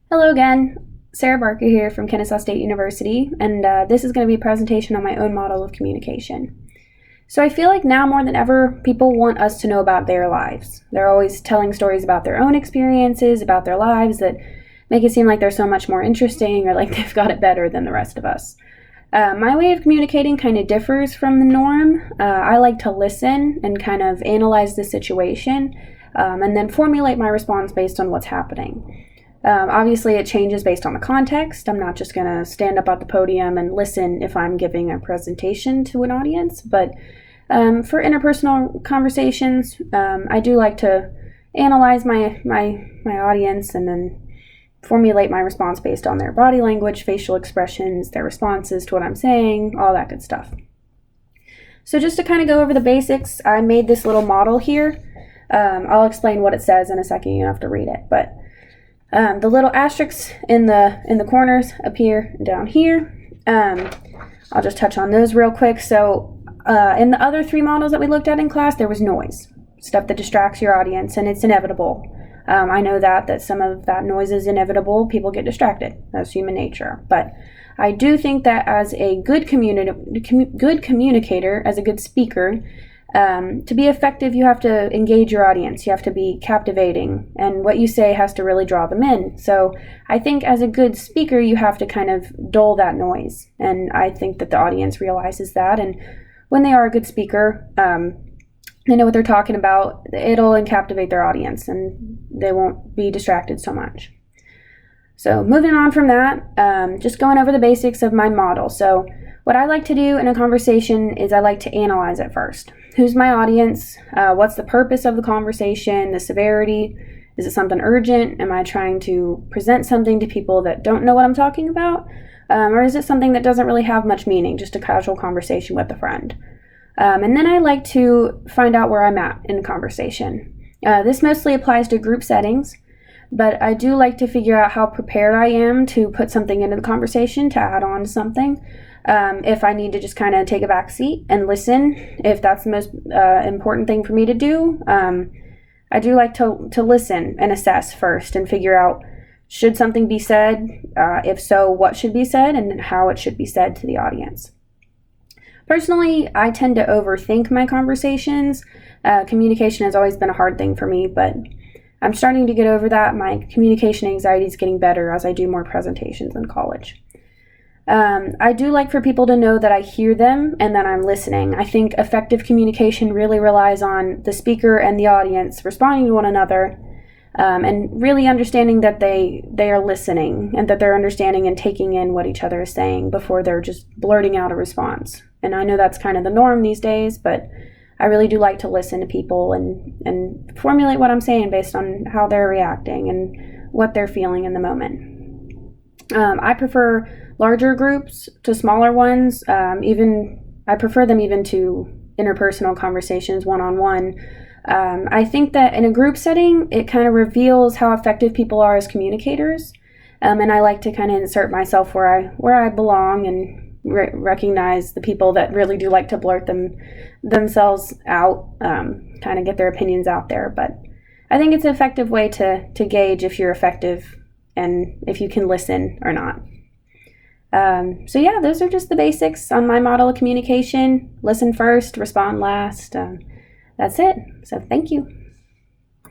Hello again, Sarah Barker here from Kennesaw State University, and this is going to be a presentation on my own model of communication. So I feel like now more than ever, people want us to know about their lives. They're always telling stories about their own experiences, about their lives that make it seem like they're so much more interesting or like they've got it better than the rest of us. My way of communicating kind of differs from the norm. I like to listen and kind of analyze the situation and then formulate my response based on what's happening. Obviously, it changes based on the context. I'm not just going to stand up at the podium and listen if I'm giving a presentation to an audience, but for interpersonal conversations, I do like to analyze my audience and then formulate my response based on their body language, facial expressions, their responses to what I'm saying, all that good stuff. So just to kind of go over the basics, I made this little model here. I'll explain what it says in a second. You don't have to read it, but the little asterisks in the corners up here and down here. I'll just touch on those real quick. So in the other three models that we looked at in class, there was noise, stuff that distracts your audience, and it's inevitable. I know that some of that noise is inevitable. People get distracted. That's human nature. But I do think that as a good communicator, as a good speaker, to be effective, you have to engage your audience. You have to be captivating, and what you say has to really draw them in. So I think as a good speaker, you have to kind of dull that noise, and I think that the audience realizes that. And when they are a good speaker, they know what they're talking about. It'll captivate their audience, and they won't be distracted so much. So moving on from that, just going over the basics of my model. So what I like to do in a conversation is I like to analyze it first. Who's my audience? What's the purpose of the conversation? The severity? Is it something urgent? Am I trying to present something to people that don't know what I'm talking about? Or is it something that doesn't really have much meaning, just a casual conversation with a friend? And then I like to find out where I'm at in the conversation. This mostly applies to group settings, but I do like to figure out how prepared I am to put something into the conversation, to add on to something. If I need to just kind of take a back seat and listen, if that's the most important thing for me to do, I do like to listen and assess first and figure out, should something be said? If so, what should be said and how it should be said to the audience. Personally, I tend to overthink my conversations. Communication has always been a hard thing for me, but I'm starting to get over that. My communication anxiety is getting better as I do more presentations in college. I do like for people to know that I hear them and that I'm listening. I think effective communication really relies on the speaker and the audience responding to one another, and really understanding that they are listening and that they're understanding and taking in what each other is saying before they're just blurting out a response. And I know that's kind of the norm these days, but I really do like to listen to people and formulate what I'm saying based on how they're reacting and what they're feeling in the moment. I prefer larger groups to smaller ones. I prefer them even to interpersonal conversations, one-on-one. I think that in a group setting, it kind of reveals how effective people are as communicators. And I like to kind of insert myself where I belong and recognize the people that really do like to blurt themselves out, kind of get their opinions out there. But I think it's an effective way to gauge if you're effective and if you can listen or not. So yeah, those are just the basics on my model of communication. Listen first, respond last. That's it. So thank you.